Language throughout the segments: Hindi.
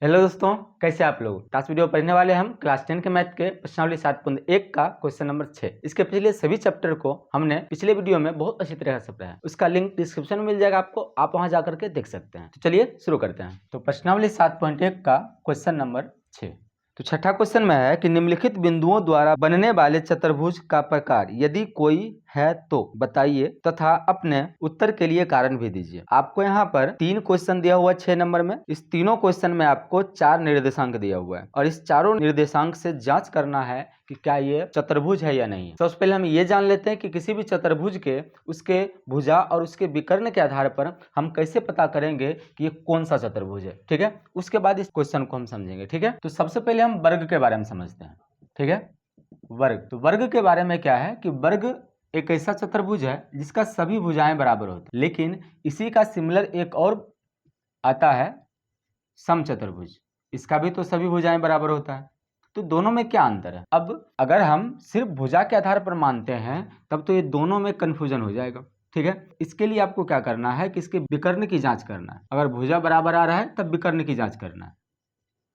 हेलो दोस्तों, कैसे आप लोग। आज वीडियो पढ़ने वाले हम क्लास 10 के मैथ के प्रश्नावली 7.1 का क्वेश्चन नंबर 6। इसके पिछले सभी चैप्टर को हमने पिछले वीडियो में बहुत अच्छी तरह से पढ़ा है। उसका लिंक डिस्क्रिप्शन में मिल जाएगा आपको, आप वहां जाकर के देख सकते हैं। तो चलिए शुरू करते हैं। तो प्रश्नावली 7.1 का क्वेश्चन नंबर 6। तो छठा क्वेश्चन में है कि निम्नलिखित बिंदुओं द्वारा बनने वाले चतुर्भुज का प्रकार यदि कोई है तो बताइए तथा अपने उत्तर के लिए कारण भी दीजिए। आपको यहाँ पर 3 क्वेश्चन दिया हुआ है 6 नंबर में। इस तीनों क्वेश्चन में आपको 4 निर्देशांक दिया हुआ है और इस चारों निर्देशांक से जांच करना है कि क्या ये चतुर्भुज है या नहीं। सबसे पहले हम ये जान लेते हैं कि किसी भी चतुर्भुज के उसके भुजा और उसके विकर्ण के आधार पर हम कैसे पता करेंगे कि ये कौन सा चतुर्भुज है। ठीक है, उसके बाद इस क्वेश्चन को हम समझेंगे। ठीक है, तो सबसे पहले हम वर्ग के बारे में समझते हैं। ठीक है, वर्ग। तो वर्ग के बारे में क्या है कि वर्ग एक ऐसा चतुर्भुज है जिसका सभी भुजाएं बराबर होती है, लेकिन इसी का सिमिलर एक और आता है समचतुर्भुज। इसका भी तो सभी भुजाएं बराबर होता है। तो दोनों में क्या अंतर है। अब अगर हम सिर्फ भुजा के आधार पर मानते हैं तब तो ये दोनों में कंफ्यूजन हो जाएगा। ठीक है, इसके लिए आपको क्या करना है कि इसके विकर्ण की जांच करना है। अगर भुजा बराबर आ रहा है तब विकर्ण की जांच करना है।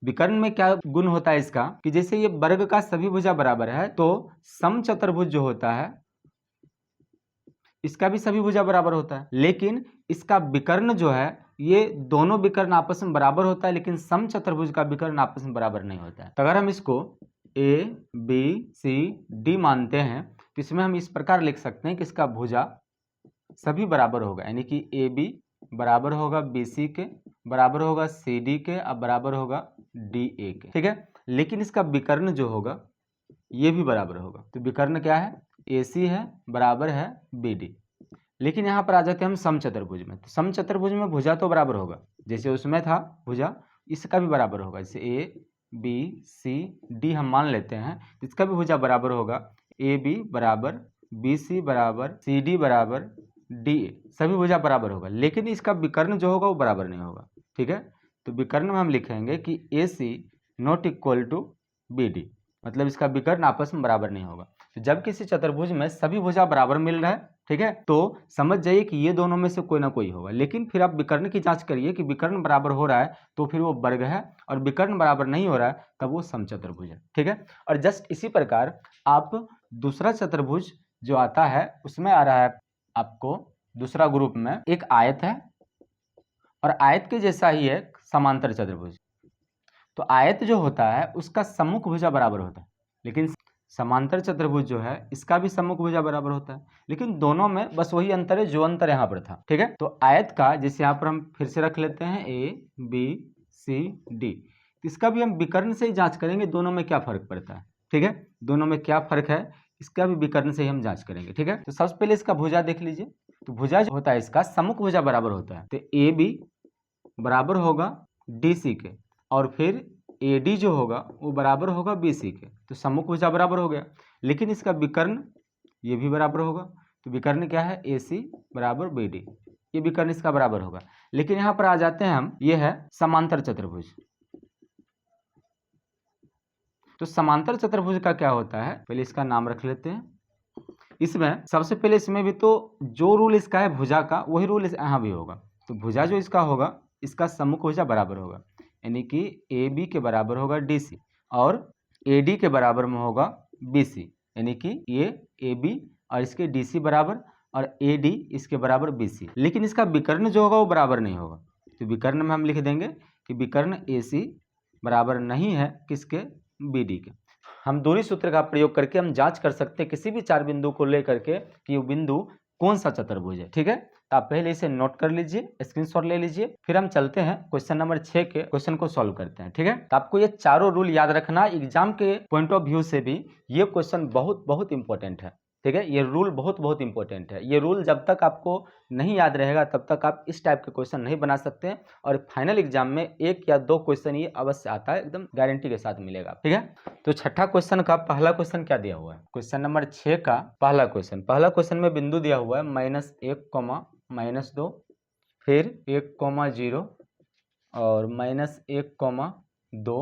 विकर्ण में क्या गुण होता है इसका कि जैसे ये वर्ग का सभी भुजा बराबर है तो समचतुर्भुज जो होता है इसका भी सभी भुजा बराबर होता है, लेकिन इसका विकर्ण जो है ये दोनों विकर्ण आपस में बराबर होता है, लेकिन समचतुर्भुज का विकर्ण आपस में बराबर नहीं होता है। तो अगर हम इसको ए बी सी डी मानते हैं तो इसमें हम इस प्रकार लिख सकते हैं कि इसका भुजा सभी बराबर होगा, यानी कि ए बी बराबर होगा बी सी के, बराबर होगा सी डी के, अब बराबर होगा डी ए के। ठीक है, लेकिन इसका विकर्ण जो होगा ये भी बराबर होगा। तो विकर्ण क्या है, ए सी है बराबर है बी डी। लेकिन यहाँ पर आ जाते हैं हम समचतुर्भुज में। तो समचतुर्भुज में भुजा तो बराबर होगा, जैसे उसमें था भुजा इसका भी बराबर होगा। जैसे ए बी सी डी हम मान लेते हैं, इसका भी भुजा बराबर होगा। ए बी बराबर बी सी बराबर सी डी बराबर डी ए, सभी भुजा बराबर होगा, लेकिन इसका विकर्ण जो होगा वो बराबर नहीं होगा। ठीक है, तो विकर्ण में हम लिखेंगे कि A C not equal to B D, मतलब इसका विकर्ण आपस में बराबर नहीं होगा। तो जब किसी चतुर्भुज में सभी भुजा बराबर मिल रहा है, ठीक है, तो समझ जाइए कि ये दोनों में से कोई ना कोई होगा। लेकिन फिर आप विकर्ण की जांच करिए कि विकर्ण बराबर हो रहा है तो फिर वो वर्ग है, और विकर्ण बराबर नहीं हो रहा है तब वो समचतुर्भुज है। ठीक है, और जस्ट इसी प्रकार आप दूसरा चतुर्भुज जो आता है उसमें आ रहा है आपको दूसरा ग्रुप में एक आयत है और आयत के जैसा ही है समांतर चतुर्भुज। तो आयत जो होता है उसका सम्मुख भुजा बराबर होता है, लेकिन समांतर चतुर्भुज जो है इसका भी सम्मुख भुजा बराबर होता है, लेकिन दोनों में बस वही अंतर है जो अंतर यहाँ पर था। ठीक है, तो आयत का जैसे यहाँ पर हम फिर से रख लेते हैं ए बी सी डी, इसका भी हम विकर्ण से ही जांच करेंगे दोनों में क्या फर्क पड़ता है। ठीक है, दोनों में क्या फर्क है इसका भी विकर्ण से ही हम जांच करेंगे। ठीक है, तो सबसे पहले इसका भुजा देख लीजिए। तो भुजा जो होता है इसका सम्मुख भुजा बराबर होता है, तो ए बी बराबर होगा डी सी के, और फिर ए डी जो होगा वो बराबर होगा बी सी के। तो सम्मुख भुजा बराबर हो गया, लेकिन इसका विकर्ण ये भी बराबर होगा। तो विकर्ण क्या है, ए सी बराबर बी डी, ये विकर्ण इसका बराबर होगा। लेकिन यहाँ पर आ जाते हैं हम, ये है समांतर चतुर्भुज। तो समांतर चतुर्भुज का क्या होता है, पहले इसका नाम रख लेते हैं। इसमें सबसे पहले इसमें भी तो जो रूल इसका है भुजा का वही रूल यहाँ भी होगा। तो भुजा जो इसका होगा इसका सम्मुख भुजा बराबर होगा, यानी कि ए बी के बराबर होगा डी सी, और ए डी के बराबर में होगा बी सी, यानी कि ये ए बी और इसके डी सी बराबर और ए डी इसके बराबर बी सी। लेकिन इसका विकर्ण जो होगा वो बराबर नहीं होगा। तो विकर्ण में हम लिख देंगे कि विकर्ण ए सी बराबर नहीं है किसके, बी डी के। हम दूरी सूत्र का प्रयोग करके हम जांच कर सकते हैं किसी भी 4 बिंदु को लेकर के कि वो बिंदु कौन सा चतुर्भुज है। ठीक है, तो आप पहले इसे नोट कर लीजिए, स्क्रीनशॉट ले लीजिए, फिर हम चलते हैं क्वेश्चन नंबर 6 के क्वेश्चन को सॉल्व करते हैं। ठीक है, तो आपको ये चारों रूल याद रखना, एग्जाम के पॉइंट ऑफ व्यू से भी ये क्वेश्चन बहुत बहुत इंपॉर्टेंट है। ठीक है, ये रूल बहुत बहुत इंपॉर्टेंट है। ये रूल जब तक आपको नहीं याद रहेगा तब तक आप इस टाइप के क्वेश्चन नहीं बना सकते हैं, और फाइनल एग्जाम में 1 या 2 क्वेश्चन ये अवश्य आता है, एकदम गारंटी के साथ मिलेगा। ठीक है, तो छठा क्वेश्चन का पहला क्वेश्चन क्या दिया हुआ है, क्वेश्चन नंबर 6 का पहला क्वेश्चन में बिंदु दिया हुआ है -1, -2, फिर 1, 0 और -1, 2,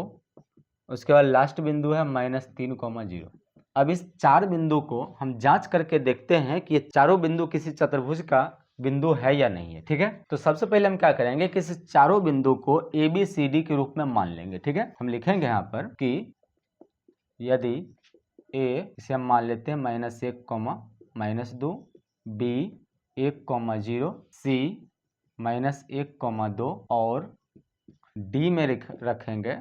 उसके बाद लास्ट बिंदु है -3, 0। अब इस 4 बिंदु को हम जांच करके देखते हैं कि ये चारों बिंदु किसी चतुर्भुज का बिंदु है या नहीं है। ठीक है, तो सबसे पहले हम क्या करेंगे कि इस चारों बिंदु को ए बी सी डी के रूप में मान लेंगे। ठीक है, हम लिखेंगे यहाँ पर कि यदि ए, इसे हम मान लेते हैं -1, -2, बी 1, 0, सी -1, 2 और डी में रखेंगे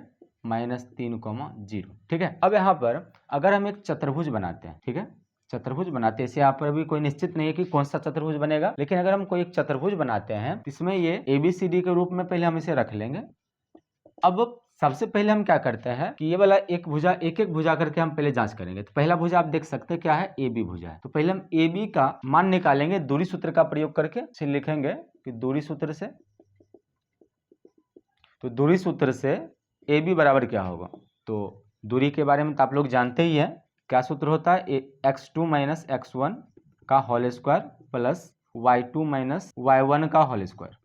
-3, 0। ठीक है, अब यहाँ पर अगर हम एक चतुर्भुज बनाते हैं, ठीक है, चतुर्भुज बनाते हैं, इसे यहाँ पर अभी कोई निश्चित नहीं है कि कौन सा चतुर्भुज बनेगा, लेकिन अगर हम कोई एक चतुर्भुज बनाते हैं इसमें ये ABCD के रूप में पहले हम इसे रख लेंगे। अब सबसे पहले हम क्या करते हैं कि ये वाला एक एक भुजा करके हम पहले जांच करेंगे। तो पहला भुजा आप देख सकते हैं क्या है, AB भुजा है। तो पहले हम AB का मान निकालेंगे दूरी सूत्र का प्रयोग करके। इसे लिखेंगे कि दूरी सूत्र से, तो दूरी सूत्र से AB बराबर क्या होगा, तो दूरी के बारे में तो आप लोग जानते ही हैं, क्या सूत्र होता है, x2 - x1 का whole square plus y2 - y1 का होल स्क्वायर।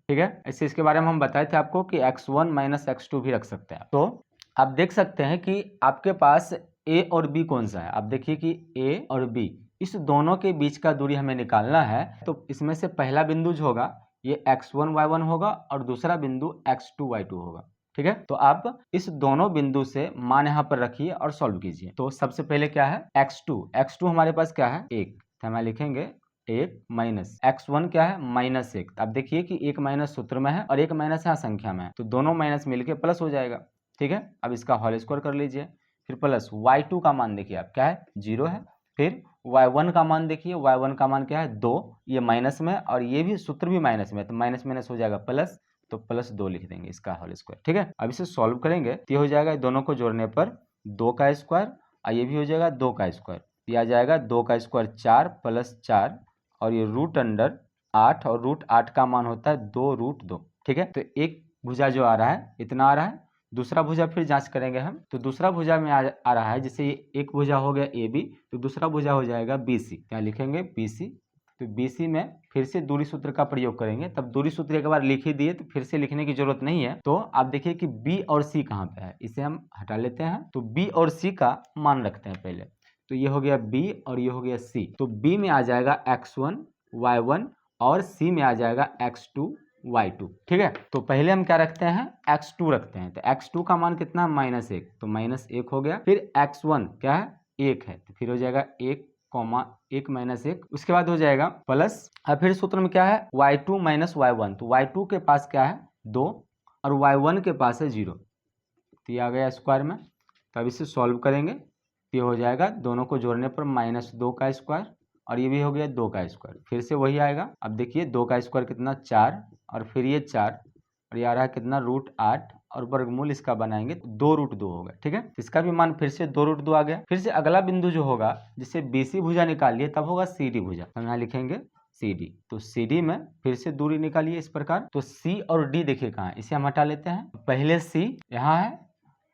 ठीक है, ऐसे इसके बारे में हम बताए थे आपको कि x1 - x2 भी रख सकते हैं। तो आप देख सकते हैं कि आपके पास A और B कौन सा है। आप देखिए कि A और B इस दोनों के बीच का दूरी हमें निकालना है। तो इसमें से पहला बिंदु जो होगा ये x1 y1 होगा और दूसरा बिंदु x2 y2 होगा। ठीक है, तो आप इस दोनों बिंदु से मान यहाँ पर रखिए और सॉल्व कीजिए। तो सबसे पहले क्या है, x2 हमारे पास क्या है, 1, तो हम लिखेंगे 1 माइनस x1 क्या है, -1। अब देखिए कि एक माइनस सूत्र में है और एक माइनस यहाँ संख्या में है, तो दोनों माइनस मिलके प्लस हो जाएगा। ठीक है, अब इसका होल स्क्वायर कर लीजिए, फिर प्लस y2 का मान देखिए आप क्या है, 0 है। फिर y1 का मान देखिए, y1 का मान क्या है, 2, ये माइनस में और ये भी सूत्र भी माइनस में, तो माइनस माइनस हो जाएगा प्लस, तो +2 लिख देंगे इसका होल स्क्वायर। ठीक है, अब इसे सॉल्व करेंगे तो ये हो जाएगा, दोनों को जोड़ने पर 2 का स्क्वायर और ये भी हो जाएगा 2 का स्क्वायर, ये आ जाएगा 2 का स्क्वायर 4 + 4 और ये √8 और √8 का मान होता है 2√2। ठीक है, तो एक भुजा जो आ रहा है इतना आ रहा है। दूसरा भुजा फिर जांच करेंगे हम, तो दूसरा भुजा में आ रहा है, जैसे एक भुजा हो गया AB, तो दूसरा भुजा हो जाएगा BC। क्या लिखेंगे, BC। तो BC में फिर से दूरी सूत्र का प्रयोग करेंगे। तब दूरी सूत्र एक बार लिख ही दिए तो फिर से लिखने की जरूरत नहीं है। तो आप देखिए कि B और C कहाँ पे है, इसे हम हटा लेते हैं। तो B और C का मान रखते हैं पहले, तो ये हो गया B और ये हो गया C। तो B में आ जाएगा x1 y1 और C में आ जाएगा x2 y2। ठीक है, तो पहले हम क्या रखते हैं, x2 रखते हैं। तो x2 का मान कितना है, -1, तो -1 हो गया। फिर x1 क्या है, 1 है, तो फिर हो जाएगा 1, 1 - 1। उसके बाद हो जाएगा प्लस, अब फिर सूत्र में क्या है, y2 - y1, तो y2 के पास क्या है, 2 और y1 के पास है 0, तो ये आ गया स्क्वायर में। तो अब इसे सॉल्व करेंगे, ये हो जाएगा, दोनों को जोड़ने पर -2 का स्क्वायर और ये भी हो गया 2 का स्क्वायर, फिर से वही आएगा। अब देखिए 2 का स्क्वायर कितना, 4 और फिर ये 4 और ये आ रहा है कितना, √8 और वर्गमूल इसका बनाएंगे तो 2√2 होगा। ठीक है, इसका भी मान फिर से 2√2 आ गया। फिर से अगला बिंदु जो होगा, जिसे BC भुजा निकालिए तब होगा CD भुजा, हम यहाँ लिखेंगे CD। तो CD में फिर से दूरी निकालिए इस प्रकार। तो C और D देखिए कहाँ है, इसे हम हटा लेते हैं। पहले C यहाँ है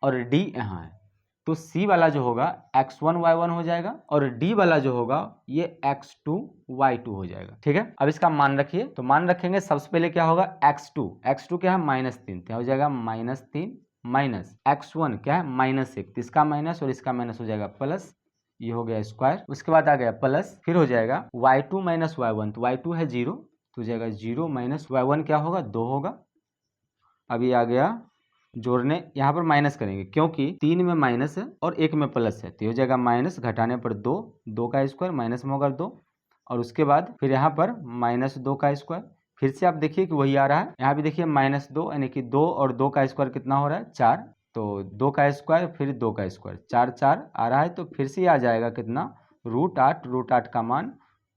और D यहाँ है, तो C वाला जो होगा x1 y1 हो जाएगा और D वाला जो होगा ये x2 y2 हो जाएगा। ठीक है, अब इसका मान रखिए, तो मान रखेंगे सबसे पहले क्या होगा, x2 क्या है, -3, तो हो जाएगा -3 माइनस x1 क्या है, -1, तो इसका माइनस और इसका माइनस हो जाएगा प्लस, ये हो गया स्क्वायर। उसके बाद आ गया प्लस, फिर हो जाएगा y2 - y1, तो y2 है 0, तो हो जाएगा 0 - y1 क्या होगा, 2 होगा। अब ये आ गया, जोड़ने यहाँ पर माइनस करेंगे क्योंकि 3 में माइनस है और 1 में प्लस है, तो हो जाएगा माइनस, घटाने पर 2, 2 का स्क्वायर माइनस में होगा 2 और उसके बाद फिर यहाँ पर -2 का स्क्वायर। फिर से आप देखिए कि वही आ रहा है, यहाँ भी देखिए -2, यानी कि 2 और 2 का स्क्वायर कितना हो रहा है, 4, तो 2 का स्क्वायर फिर 2 का स्क्वायर, 4 4 आ रहा है, तो फिर से आ जाएगा कितना, √8 का मान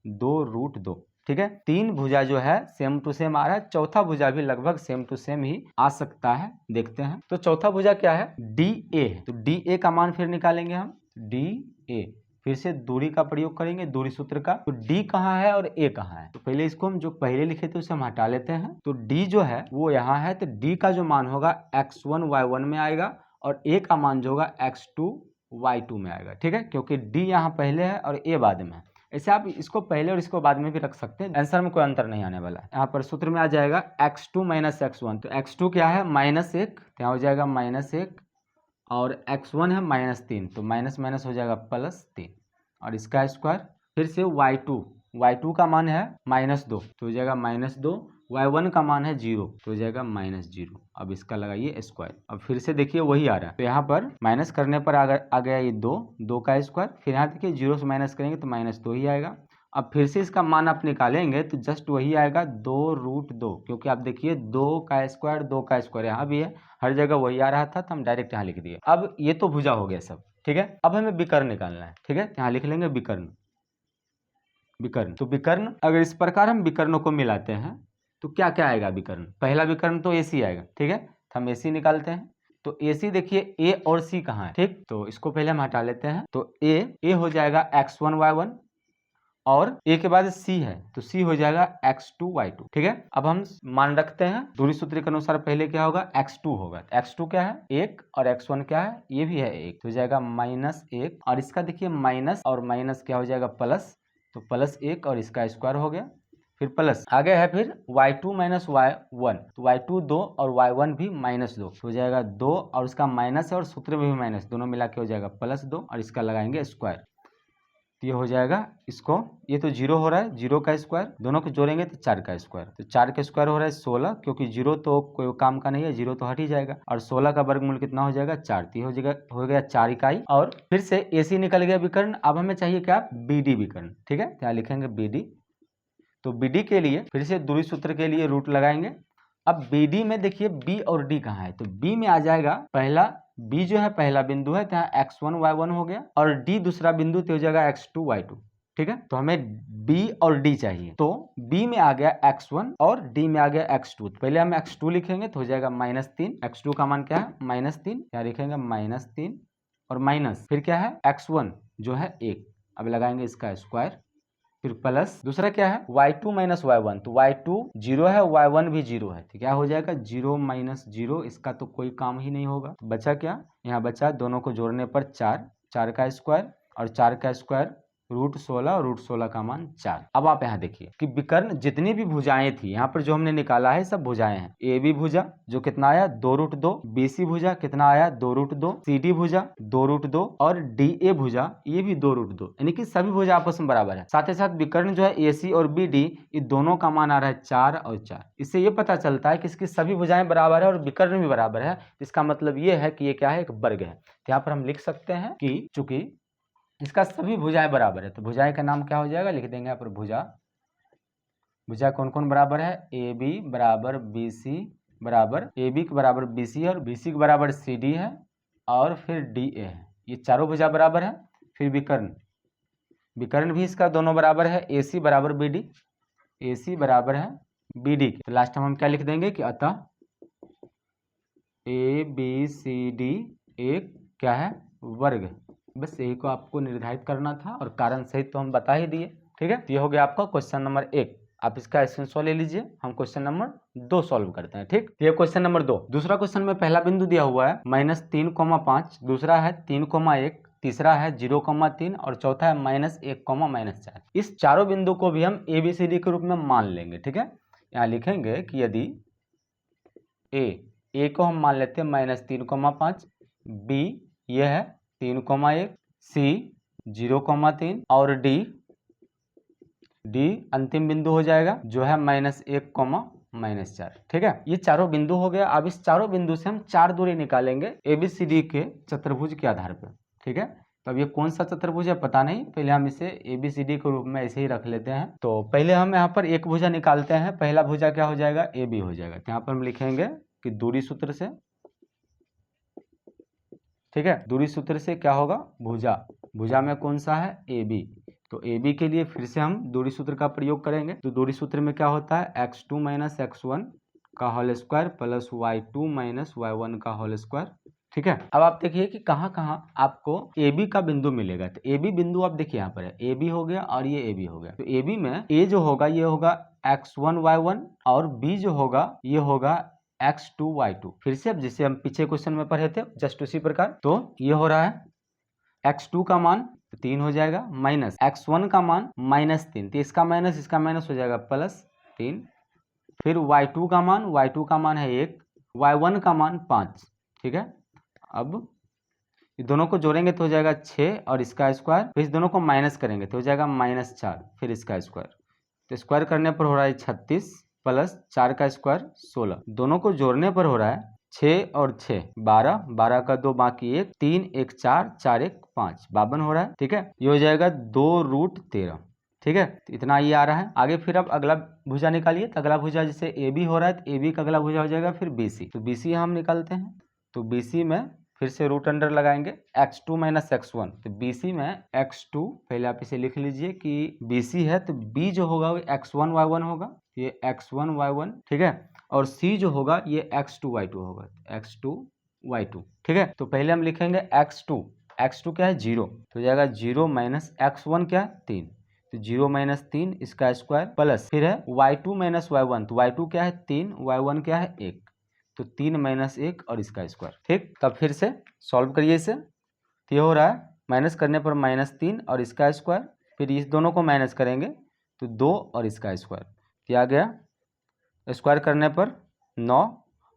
2√2। ठीक है, 3 भुजा जो है सेम टू सेम आ रहा है, चौथा भुजा भी लगभग सेम टू सेम ही आ सकता है, देखते हैं। तो चौथा भुजा क्या है, DA है, तो DA का मान फिर निकालेंगे हम, DA फिर से दूरी का प्रयोग करेंगे, दूरी सूत्र का। तो D कहाँ है और A कहाँ है, तो पहले इसको हम जो पहले लिखे थे उसे हम हटा लेते हैं। तो D जो है वो यहाँ है, तो D का जो मान होगा x1 y1 में आएगा और A का मान जो होगा x2 y2 में आएगा। ठीक है, क्योंकि D यहाँ पहले है और A बाद में है, ऐसे आप इसको पहले और इसको बाद में भी रख सकते हैं, आंसर में कोई अंतर नहीं आने वाला है। यहाँ पर सूत्र में आ जाएगा x2 - x1, तो x2 क्या है, -1, तो यहाँ हो जाएगा -1 और x1 है -3, तो माइनस माइनस हो जाएगा +3 और इसका स्क्वायर। फिर से y2 का मान है -2 तो हो जाएगा -2, y1 का मान है 0 तो हो जाएगा -0। अब इसका लगाइए स्क्वायर। अब फिर से देखिए वही आ रहा है, तो यहाँ पर माइनस करने पर आ गया ये 2 का स्क्वायर। फिर यहाँ देखिए 0 से माइनस करेंगे तो -2 ही आएगा। अब फिर से इसका मान आप निकालेंगे तो जस्ट वही आएगा 2√2, क्योंकि आप देखिए 2 का स्क्वायर यहाँ भी है, हर जगह वही आ रहा था तो हम डायरेक्ट यहाँ लिख दिए। अब ये तो भुजा हो गया सब, ठीक है। अब हमें विकर्ण निकालना है, ठीक है। यहाँ लिख लेंगे विकर्ण। तो विकर्ण अगर इस प्रकार हम विकर्णों को मिलाते हैं तो क्या क्या आएगा विकर्ण। पहला विकर्ण तो AC आएगा, ठीक है। तो हम AC निकालते हैं। तो AC देखिए A और C कहाँ है, ठीक। तो इसको पहले हम हटा लेते हैं। तो A हो जाएगा x1 y1 और A के बाद C है तो C हो जाएगा x2 y2, ठीक है। अब हम मान रखते हैं दूरी सूत्र के अनुसार पहले क्या होगा, x2 होगा। x2 क्या है 1 और x1 क्या है, ये भी है 1 तो हो जाएगा -1 और इसका देखिए माइनस और माइनस क्या हो जाएगा प्लस, तो +1 और इसका स्क्वायर हो गया। फिर प्लस आगे है फिर y2 - y1 तो y2 2 और y1 भी -2 तो हो जाएगा 2 और इसका माइनस है और सूत्र में भी माइनस, दोनों मिला के हो जाएगा +2 और इसका लगाएंगे स्क्वायर। ये हो जाएगा इसको, ये तो 0 हो रहा है, 0 का स्क्वायर, दोनों को जोड़ेंगे तो 4 का स्क्वायर, तो 4 का स्क्वायर हो रहा है 16, क्योंकि 0 तो कोई काम का नहीं है, 0 तो हट ही जाएगा। और 16 का वर्गमूल कितना हो जाएगा 4, तो हो गया 4 इकाई। और फिर से AC निकल गया विकर्ण। अब हमें चाहिए क्या, BD विकर्ण, ठीक है। यहाँ लिखेंगे BD। तो BD के लिए फिर से दूरी सूत्र के लिए रूट लगाएंगे। अब BD में देखिए B और D कहाँ है, तो B में आ जाएगा पहला, B जो है पहला बिंदु है तो यहाँ x1 y1 हो गया और D दूसरा बिंदु तो हो जाएगा x2 y2, ठीक है। तो हमें B और D चाहिए, तो B में आ गया x1 और D में आ गया x2। तो पहले हम x2 लिखेंगे तो हो जाएगा -3, x2 का मान क्या है -3, यहाँ लिखेंगे -3 और माइनस फिर क्या है x1 जो है 1, अब लगाएंगे इसका स्क्वायर। फिर प्लस दूसरा क्या है y2 - y1, तो y2 0 है, y1 भी 0 है, तो क्या हो जाएगा 0 - 0, इसका तो कोई काम ही नहीं होगा। तो बचा क्या, यहाँ बचा दोनों को जोड़ने पर 4 का स्क्वायर और 4 का स्क्वायर √16 और √16 का मान 4। अब आप यहाँ देखिए कि विकर्ण जितनी भी भुजाएं थी यहाँ पर जो हमने निकाला है सब भुजाएं हैं। AB भुजा जो कितना आया 2√2, BC भुजा कितना आया 2√2, CD भुजा 2√2 और DA भुजा ये भी 2√2, यानी कि सभी भुजा आपस में बराबर है। साथ ही साथ विकर्ण जो है AC और BD ये दोनों का मान आ रहा है 4 और 4। इससे ये पता चलता है कि इसकी सभी भुजाएं बराबर है और विकर्ण भी बराबर है। इसका मतलब ये है कि ये क्या है, एक वर्ग है। तो यहाँ पर हम लिख सकते हैं कि चूंकि इसका सभी भुजाएं बराबर है तो भुजाएं का नाम क्या हो जाएगा, लिख देंगे यहाँ पर भुजा कौन कौन बराबर है, AB बराबर BC बराबर AB के बराबर BC और BC के बराबर CD है और फिर DA है, ये चारों भुजा बराबर है। फिर विकर्ण भी इसका दोनों बराबर है, AC बराबर BD, AC बराबर है BD के। तो लास्ट में हम क्या लिख देंगे कि अतः ABCD एक क्या है वर्ग। बस यही को आपको निर्धारित करना था और कारण सहित तो हम बता ही दिए, ठीक है। ये हो गया आपका क्वेश्चन नंबर 1। आप इसका स्क्रीनशॉट ले लीजिए, हम क्वेश्चन नंबर 2 सॉल्व करते हैं, ठीक। ये क्वेश्चन नंबर 2। दूसरा क्वेश्चन में पहला बिंदु दिया हुआ है -3,5, दूसरा है 3,1, तीसरा है 0,3 और चौथा है -1,-4। इस चारों बिंदु को भी हम ABCD के रूप में मान लेंगे, ठीक है। यहाँ लिखेंगे कि यदि A को हम मान लेते हैं -3,5, B ये है 3,1, C 0,3 और D अंतिम बिंदु हो जाएगा जो है -1,-4, ठीक है। ये चारों बिंदु हो गया। अब इस चारों बिंदु से हम 4 दूरी निकालेंगे ABCD के चतुर्भुज के आधार पर, ठीक है। तो अब ये कौन सा चतुर्भुज है पता नहीं, पहले हम इसे ABCD के रूप में ऐसे ही रख लेते हैं। तो पहले हम यहाँ पर एक भुजा निकालते हैं, पहला भुजा क्या हो जाएगा AB हो जाएगा। तो यहाँ पर हम लिखेंगे कि दूरी सूत्र से, ठीक है, दूरी सूत्र से क्या होगा भुजा में कौन सा है AB, तो AB के लिए फिर से हम दूरी सूत्र का प्रयोग करेंगे। तो दूरी सूत्र में क्या होता है x2 - x1 का whole square plus y2 - y1 का होल स्क्वायर, ठीक है। अब आप देखिए कि कहाँ कहाँ आपको AB का बिंदु मिलेगा। तो AB बिंदु आप देखिए यहाँ पर है, AB हो गया और ये AB हो गया। तो AB में A जो होगा ये होगा x1 y1 और B जो होगा ये होगा x2 y2। फिर से अब जिसे हम पीछे क्वेश्चन में पढ़े थे जस्ट उसी प्रकार, तो ये हो रहा है x2 का मान 3 हो जाएगा माइनस x1 का मान -3, तो इसका माइनस हो जाएगा +3। फिर y2 का मान है 1, y1 का मान 5, ठीक है। अब ये दोनों को जोड़ेंगे तो हो जाएगा 6 और इसका स्क्वायर, फिर इस दोनों को माइनस करेंगे तो हो जाएगा -4, फिर इसका स्क्वायर, तो स्क्वायर करने पर हो रहा है 36 प्लस 4 का स्क्वायर 16, दोनों को जोड़ने पर हो रहा है 6 और 6 12, 12 का 2 बाकी 1, 3 1 4, 4 1 5, 52 हो रहा है। ठीक है, ये हो जाएगा 2√13। ठीक है, तो इतना ये आ रहा है। आगे फिर अब अगला भुजा निकालिए, तो अगला भुजा जैसे ए बी हो रहा है तो ए बी का अगला भुजा हो जाएगा फिर बी सी, तो बी सी हम निकालते हैं, तो बी सी में फिर से रूट अंडर लगाएंगे x2 माइनस x1, तो BC में x2 पहले आप इसे लिख लीजिए कि BC है तो B जो होगा वो x1 y1 होगा, ये x1 y1। ठीक है, और C जो होगा ये x2 y2 होगा, x2 y2। ठीक है, तो पहले हम लिखेंगे x2 क्या है 0, तो हो जाएगा 0 माइनस x1 क्या है 3, तो 0 माइनस 3 इसका स्क्वायर प्लस फिर है y2 माइनस y1, तो y2 क्या है 3, y1 क्या है 1, तो 3 माइनस 1 और इसका स्क्वायर। ठीक, तब फिर से सॉल्व करिए इसे, तो ये हो रहा है माइनस करने पर -3 और इसका स्क्वायर, फिर इस दोनों को माइनस करेंगे तो 2 और इसका स्क्वायर, तो आ गया स्क्वायर करने पर 9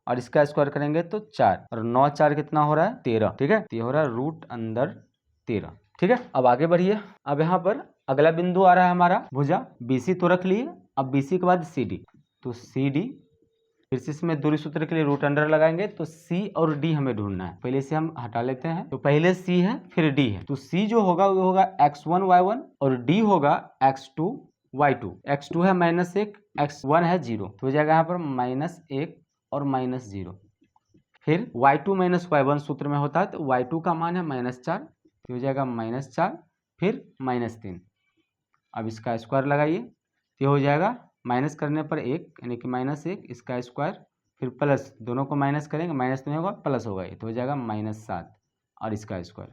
और इसका स्क्वायर करेंगे तो 4, और 9 4 कितना हो रहा है 13। ठीक है, तो ये हो रहा है रूट अंदर 13। ठीक है, अब आगे बढ़िए। अब यहाँ पर अगला बिंदु आ रहा है हमारा भुजा BC तो रख लिए, अब BC के बाद CD, तो CD फिर से इसमें दूरी सूत्र के लिए रूट अंडर लगाएंगे, तो C और D हमें ढूंढना है, पहले इसे हम हटा लेते हैं, तो पहले C है फिर D है, तो C जो होगा वो होगा x1 y1 और D होगा x2 y2, x2 है -1, x1 है 0, तो हो जाएगा यहाँ पर -1 और -0, फिर y2 माइनस y1 सूत्र में होता है तो y2 का मान है -4, तो हो जाएगा -4 फिर -3, अब इसका स्क्वायर लगाइए, तो हो जाएगा माइनस करने पर 1 यानी कि -1 इसका स्क्वायर, फिर प्लस दोनों को माइनस करेंगे, माइनस नहीं होगा प्लस होगा, ये तो हो जाएगा -7 और इसका स्क्वायर।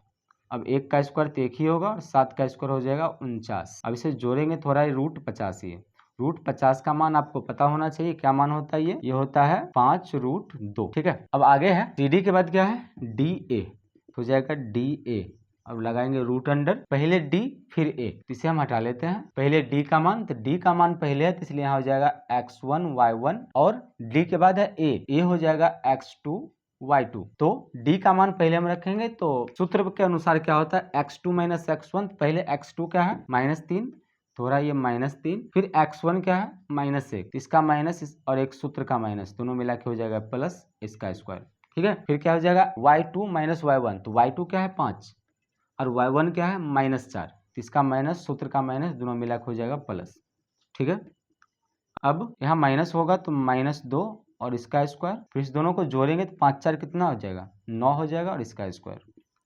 अब 1 का स्क्वायर तो 1 ही होगा और 7 का स्क्वायर हो जाएगा 49। अब इसे जोड़ेंगे थोड़ा ही, √50 ही है, √50 का मान आपको पता होना चाहिए, क्या मान होता है ये होता है 5√2। ठीक है, अब आगे है CD के बाद क्या है DA, तो हो जाएगा DA, अब लगाएंगे रूट अंडर, पहले D फिर A, तो इसे हम हटा लेते हैं, पहले D का मान, तो D का मान पहले है तो इसलिए यहाँ हो जाएगा x1 y1 और D के बाद है A हो जाएगा x2 y2, तो D का मान पहले हम रखेंगे, तो सूत्र के अनुसार क्या होता है x2 माइनस x1, पहले x2 क्या है -3, थोड़ा ये -3, फिर x1 क्या है -1, इसका माइनस और एक सूत्र का माइनस दोनों मिला के हो जाएगा प्लस इसका स्क्वायर। ठीक है, फिर क्या हो जाएगा y2 माइनस y1, तो y2 क्या है 5 और y1 क्या है -4, तो इसका माइनस सूत्र का माइनस दोनों मिला के हो जाएगा प्लस। ठीक है, अब यहाँ माइनस होगा तो -2 और इसका स्क्वायर, फिर इस दोनों को जोड़ेंगे तो 5 4 कितना हो जाएगा 9 हो जाएगा और इसका स्क्वायर,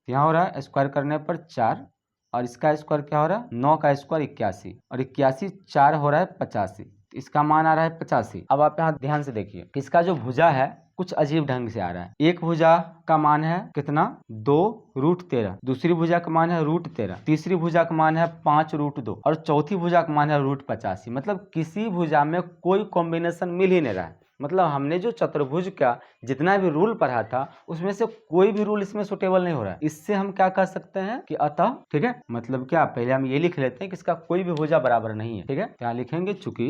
यहाँ हो रहा है स्क्वायर करने पर 4 और इसका स्क्वायर क्या हो रहा है 9 का स्क्वायर 81 और 81 4 हो रहा है 85, तो इसका मान आ रहा है 85। अब आप यहाँ ध्यान से देखिए, इसका जो भुजा है कुछ अजीब ढंग से आ रहा है, एक भुजा का मान है कितना 2√13, दूसरी भुजा का मान है √13, तीसरी भुजा का मान है 5√2 और चौथी भुजा का मान है √85, मतलब किसी भुजा में कोई कॉम्बिनेशन मिल ही नहीं रहा है। मतलब हमने जो चतुर्भुज का जितना भी रूल पढ़ा था उसमें से कोई भी रूल इसमें सुटेबल नहीं हो रहा है। इससे हम क्या कह सकते हैं कि अतः, ठीक है, मतलब क्या, पहले हम ये लिख लेते हैं कि इसका कोई भी भुजा बराबर नहीं है। ठीक है, क्या लिखेंगे, चूंकि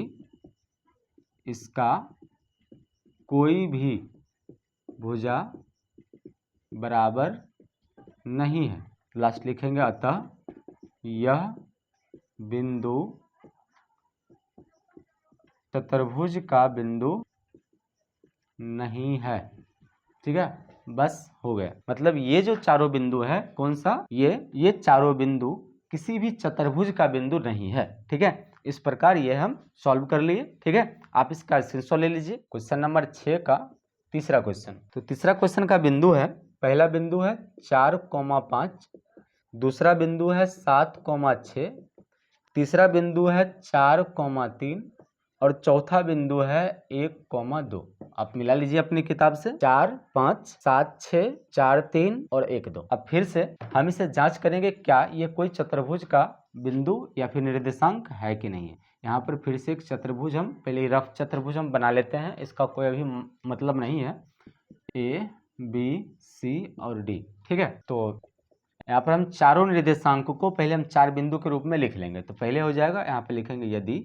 इसका कोई भी भुजा बराबर नहीं है, लास्ट लिखेंगे अतः यह बिंदु चतुर्भुज का बिंदु नहीं है। ठीक है, बस हो गया, मतलब ये जो चारों बिंदु है कौन सा, ये चारों बिंदु किसी भी चतुर्भुज का बिंदु नहीं है। ठीक है, इस प्रकार ये हम सॉल्व कर लिए। ठीक है, आप इसका स्क्रीनशॉट ले लीजिए। क्वेश्चन नंबर 6 का तीसरा क्वेश्चन, तो तीसरा क्वेश्चन का बिंदु है, पहला बिंदु है 4,5, दूसरा बिंदु है 7,6, तीसरा बिंदु है 4,3 और चौथा बिंदु है 1,2। आप मिला लीजिए अपनी किताब से, 4 5 7 6 4 3 और 1 2। अब फिर से हम इसे जांच करेंगे क्या ये कोई चतुर्भुज का बिंदु या फिर निर्देशांक है कि नहीं है। यहाँ पर फिर से एक चतुर्भुज, हम पहले रफ चतुर्भुज हम बना लेते हैं, इसका कोई अभी मतलब नहीं है, A B C और D। ठीक है, तो यहाँ पर हम चारों निर्देशांकों को पहले हम 4 बिंदु के रूप में लिख लेंगे। तो पहले हो जाएगा, यहाँ पे लिखेंगे यदि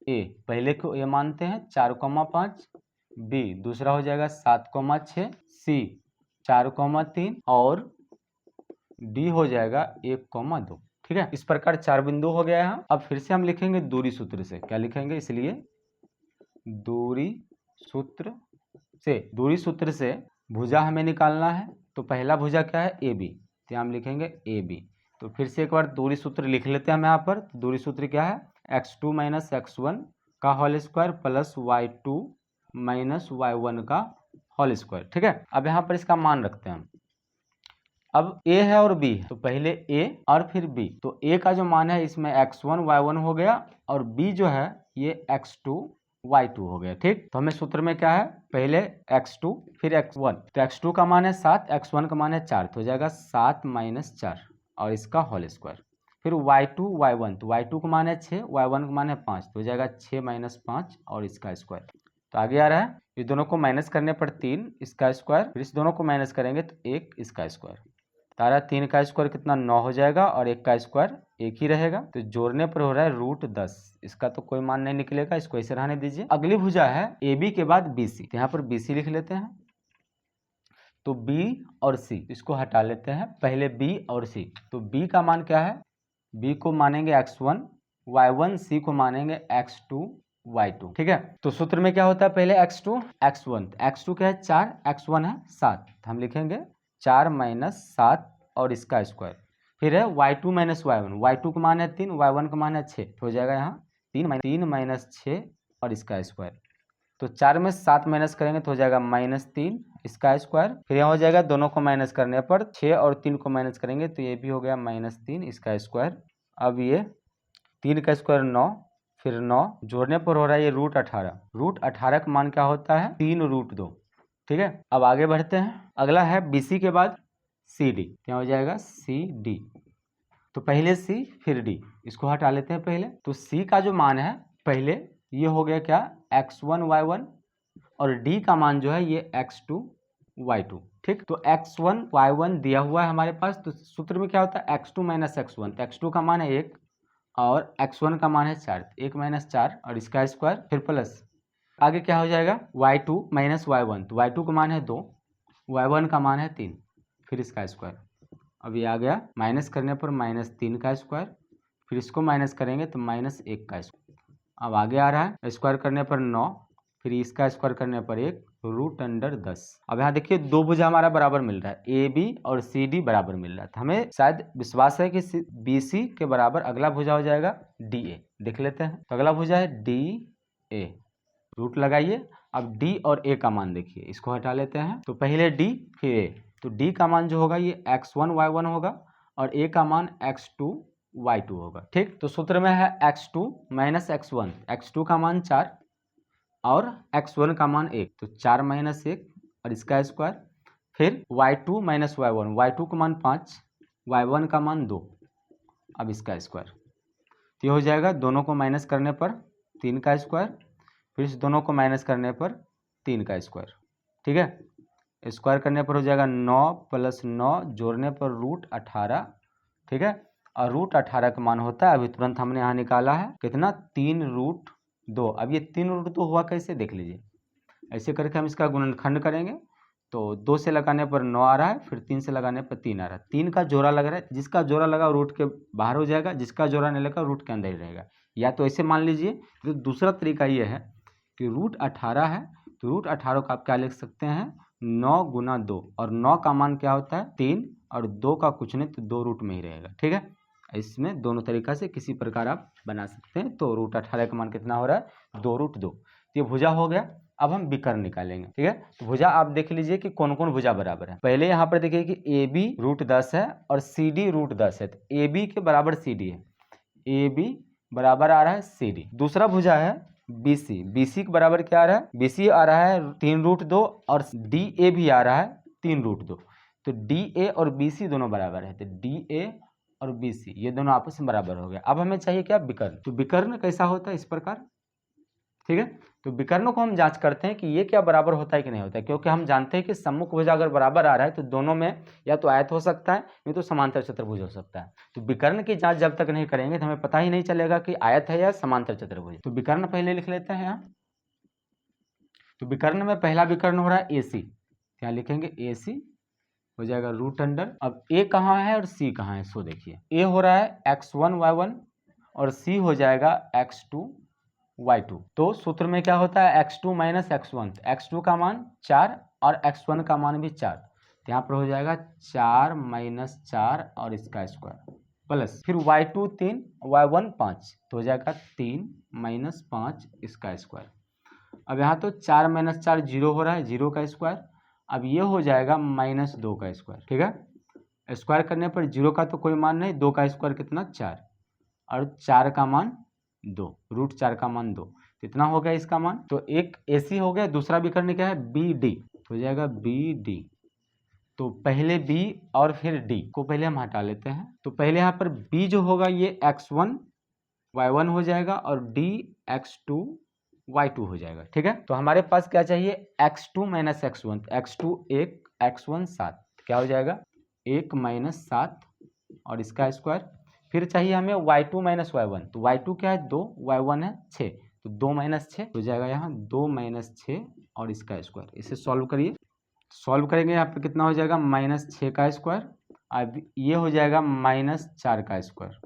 A, पहले को A मानते हैं 4,5, B दूसरा हो जाएगा 7,6, C 4,3 और डी हो जाएगा 1,2। ठीक है, इस प्रकार 4 बिंदु हो गया यहाँ। अब फिर से हम लिखेंगे दूरी सूत्र से। क्या लिखेंगे, इसलिए दूरी सूत्र से भुजा हमें निकालना है। तो पहला भुजा क्या है, ए बी, तो हम लिखेंगे ए बी। तो फिर से एक बार दूरी सूत्र लिख लेते हैं हम यहाँ पर। दूरी सूत्र क्या है, x2 माइनस x1 का whole square plus y2 minus y1 का होल स्क्वायर। ठीक है, अब यहाँ पर इसका मान रखते हैं हम। अब a है और b है, तो पहले a और फिर b। तो a का जो मान है इसमें x1 y1 हो गया, और b जो है ये x2 y2 हो गया। ठीक, तो हमें सूत्र में क्या है, पहले x2 फिर x1। तो x2 का मान है 7, x1 का मान है 4, तो हो जाएगा 7 माइनस 4 और इसका होल स्क्वायर। फिर y2 y1, तो y2 का मान है 6, y1 का मान है 5, तो हो जाएगा 6 माइनस 5 और इसका स्क्वायर। तो आगे आ रहा है, इस दोनों को माइनस करने पर 3 इसका स्क्वायर, फिर इस दोनों को माइनस करेंगे तो 1 इसका स्क्वायर। तारा 3 का स्क्वायर कितना 9 हो जाएगा, और 1 का स्क्वायर 1 ही रहेगा। तो जोड़ने पर हो रहा है √10। इसका तो कोई मान नहीं निकलेगा, इसको ऐसे रहने दीजिए। अगली भुजा है ए बी के बाद बी सी, तो यहाँ पर बी सी लिख लेते हैं। तो बी और सी इसको हटा लेते हैं, पहले बी और सी। तो बी का मान क्या है, बी को मानेंगे x1 y1, सी को मानेंगे x2 y2। ठीक है, तो सूत्र में क्या होता है, पहले x2 x1, x2 क्या है 4, x1 है 7, हम लिखेंगे 4 माइनस 7 और इसका स्क्वायर। फिर है y2 माइनस y1, y2 का मान है 3, y1 का मान है 6, तो हो जाएगा यहाँ 3 माइनस 6 और इसका स्क्वायर। तो 4 में 7 माइनस करेंगे तो हो जाएगा -3 इसका स्क्वायर। फिर यहाँ हो जाएगा दोनों को माइनस करने पर 6 और 3 को माइनस करेंगे तो ये भी हो गया -3 इसका स्क्वायर। अब ये 3 का स्क्वायर 9, फिर 9 जोड़ने पर हो रहा है ये √18। √18 का मान क्या होता है, 3√2। ठीक है, अब आगे बढ़ते हैं। अगला है BC के बाद CD, क्या हो जाएगा CD। तो पहले C फिर D, इसको हटा लेते हैं पहले। तो C का जो मान है पहले ये हो गया क्या, x1 y1, और D का मान जो है ये x2 y2। ठीक, तो x1 y1 दिया हुआ है हमारे पास। तो सूत्र में क्या होता है, x2 माइनस x1, तो x2 का मान है 1 और x1 का मान है 4, 1 माइनस 4 और इसका स्क्वायर, फिर प्लस आगे क्या हो जाएगा y2 माइनस y1, तो y2 का मान है 2, y1 का मान है 3, फिर इसका स्क्वायर। अब ये आ गया, माइनस करने पर -3 का स्क्वायर, फिर इसको माइनस करेंगे तो -1 का स्क्वायर। अब आगे आ रहा है, स्क्वायर करने पर 9, फिर इसका स्क्वायर करने पर 1 √10। अब यहाँ देखिए दो भुजा हमारा बराबर मिल रहा है, ए बी और सी डी बराबर मिल रहा है। तो हमें शायद विश्वास है कि बी सी के बराबर अगला भुजा हो जाएगा डी ए। देख लेते हैं, तो अगला भुजा है डी ए, रूट लगाइए। अब डी और ए का मान देखिए, इसको हटा लेते हैं। तो पहले डी फिर ए, तो डी का मान जो होगा ये x1 y1 होगा और ए का मान x2 y2 होगा। ठीक, तो सूत्र में है x2 माइनस x1, x2 का मान 4 और x1 का मान 1, तो 4 माइनस 1 और इसका स्क्वायर। फिर y2 माइनस y1, y2 का मान 5, y1 का मान 2, अब इसका स्क्वायर। तो ये हो जाएगा, दोनों को माइनस करने पर 3 का स्क्वायर, फिर इस दोनों को माइनस करने पर 3 का स्क्वायर। ठीक है, स्क्वायर करने पर हो जाएगा 9 + 9 जोड़ने पर √18। ठीक है, और √18 का मान होता है, अभी तुरंत हमने यहाँ निकाला है कितना, 3√2। अब ये 3√2 हुआ कैसे, देख लीजिए। ऐसे करके हम इसका गुणनखंड करेंगे तो 2 से लगाने पर 9 आ रहा है, फिर 3 से लगाने पर 3 आ रहा है। 3 का जोड़ा लग रहा है, जिसका जोड़ा लगा रूट के बाहर हो जाएगा, जिसका जोड़ा नहीं लगा रूट के अंदर ही रहेगा। या तो ऐसे मान लीजिए, तो दूसरा तरीका ये है कि √18 है तो √18 को आप क्या लिख सकते हैं, 9 × 2, और 9 का मान क्या होता है 3, और 2 का कुछ नहीं तो 2 रूट में ही रहेगा। ठीक है, इसमें दोनों तरीका से किसी प्रकार आप बना सकते हैं। तो √18 का मान कितना हो रहा है, 2√2। तो ये भुजा हो गया। अब हम विकर्ण निकालेंगे। ठीक है, तो भुजा आप देख लीजिए कि कौन कौन भुजा बराबर है। पहले यहाँ पर देखिए कि ए बी √10 है और सी डी √10 है, तो ए बी के बराबर सी डी है, ए बी बराबर आ रहा है सी डी। दूसरा भुजा है BC, BC के बराबर क्या आ रहा है, BC आ रहा है 3√2 और DA भी आ रहा है 3√2। तो DA और BC दोनों बराबर है, तो DA और BC ये दोनों आपस में बराबर हो गए। अब हमें चाहिए क्या, विकर्ण। तो विकर्ण कैसा होता है, इस प्रकार। ठीक है, तो विकर्णों को हम जांच करते हैं कि ये क्या बराबर होता है कि नहीं होता है, क्योंकि हम जानते हैं कि सम्मुख भुजा अगर बराबर आ रहा है तो दोनों में या तो आयत हो सकता है, नहीं तो समांतर चतुर्भुज हो सकता है। तो विकर्ण की जांच जब तक नहीं करेंगे तो हमें पता ही नहीं चलेगा कि आयत है या समांतर चतुर्भुज। तो विकर्ण पहले लिख लेते हैं यहाँ। तो विकर्ण में पहला विकर्ण हो रहा है AC, यहाँ लिखेंगे AC। हो जाएगा रूट अंडर। अब ए कहाँ है और सी कहाँ है, सो देखिए ए हो रहा है x1 y1 और सी हो जाएगा x2 y2। तो सूत्र में क्या होता है x2 माइनस x1, x2 का मान 4 और x1 का मान भी 4, तो यहाँ पर हो जाएगा 4 माइनस 4 और इसका स्क्वायर प्लस फिर y2 3 y1 5, तो हो जाएगा 3 माइनस 5 इसका स्क्वायर। अब यहाँ तो 4 माइनस 4 जीरो हो रहा है, जीरो का स्क्वायर। अब ये हो जाएगा -2 का स्क्वायर, ठीक है। स्क्वायर करने पर जीरो का तो कोई मान नहीं, 2 का स्क्वायर कितना 4 और 4 का मान 2, रूट 4 का मान 2, कितना हो गया इसका मान। तो एक AC हो गया, दूसरा विकर्ण क्या है BD, तो हो जाएगा BD। तो पहले B और फिर D को पहले हम हटा लेते हैं। तो पहले यहाँ पर B जो होगा ये x1 y1 हो जाएगा और D x2 y2 हो जाएगा, ठीक है। तो हमारे पास क्या चाहिए x2 minus x1, x2 1 x1 7, क्या हो जाएगा 1 माइनस 7 और इसका स्क्वायर। फिर चाहिए हमें y2 माइनस y1, तो y2 क्या है 2, y1 है 6, तो 2 माइनस 6 हो जाएगा यहाँ 2 माइनस 6 और इसका स्क्वायर। इसे सॉल्व करिए, सॉल्व करेंगे यहाँ पे कितना हो जाएगा -6 का स्क्वायर। अब ये हो जाएगा -4 का स्क्वायर।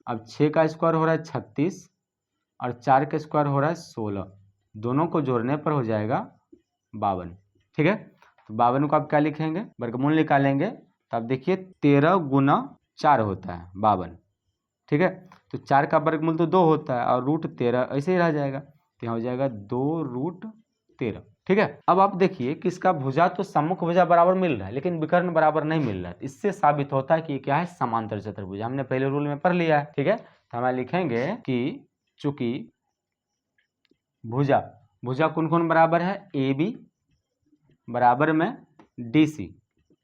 अब 6 का स्क्वायर हो रहा है 36 और 4 का स्क्वायर हो रहा है 16, दोनों को जोड़ने पर हो जाएगा 52, ठीक है। तो 52 को आप क्या लिखेंगे, वर्गमूल निकालेंगे, तो आप देखिए 13 गुना 4 होता है 52, ठीक है। तो 4 का वर्गमूल तो 2 होता है और रूट 13 ऐसे ही रह जाएगा, तो यहाँ हो जाएगा 2 रूट 13, ठीक है। अब आप देखिए कि इसका भुजा तो सम्मुख भुजा बराबर मिल रहा है लेकिन विकर्ण बराबर नहीं मिल रहा है। इससे साबित होता है कि ये क्या है समांतर चतुर्भुज, हमने पहले रूल में पढ़ लिया है, ठीक है। तो हम लिखेंगे कि चूंकि भुजा भुजा कौन कौन बराबर है, AB बराबर में DC,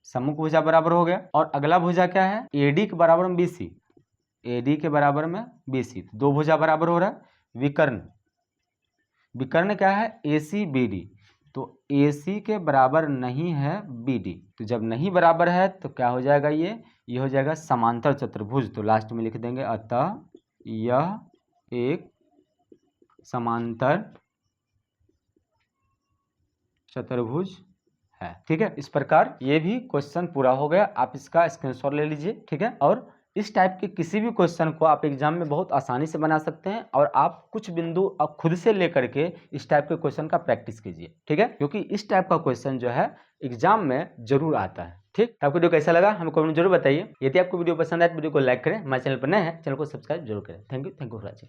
सम्मुख भुजा बराबर हो गया। और अगला भुजा क्या है AD के बराबर में BC, AD के बराबर में BC, दो भुजा बराबर हो रहा है। विकर्ण विकर्ण क्या है AC BD, तो AC के बराबर नहीं है BD, तो जब नहीं बराबर है तो क्या हो जाएगा ये हो जाएगा समांतर चतुर्भुज। तो लास्ट में लिख देंगे अतः यह एक समांतर चतुर्भुज है, ठीक है। इस प्रकार ये भी क्वेश्चन पूरा हो गया, आप इसका स्क्रीनशॉट ले लीजिए, ठीक है। और इस टाइप के किसी भी क्वेश्चन को आप एग्जाम में बहुत आसानी से बना सकते हैं और आप कुछ बिंदु अब खुद से लेकर के इस टाइप के क्वेश्चन का प्रैक्टिस कीजिए, ठीक है, क्योंकि इस टाइप का क्वेश्चन जो है एग्जाम में जरूर आता है, ठीक। आपको वीडियो कैसा लगा हमें कमेंट में जरूर बताइए। यदि आपको वीडियो पसंद आए तो वीडियो को लाइक करें, हमारे चैनल पर नए हैं चैनल को सब्सक्राइब जरूर करें। Thank you for watching.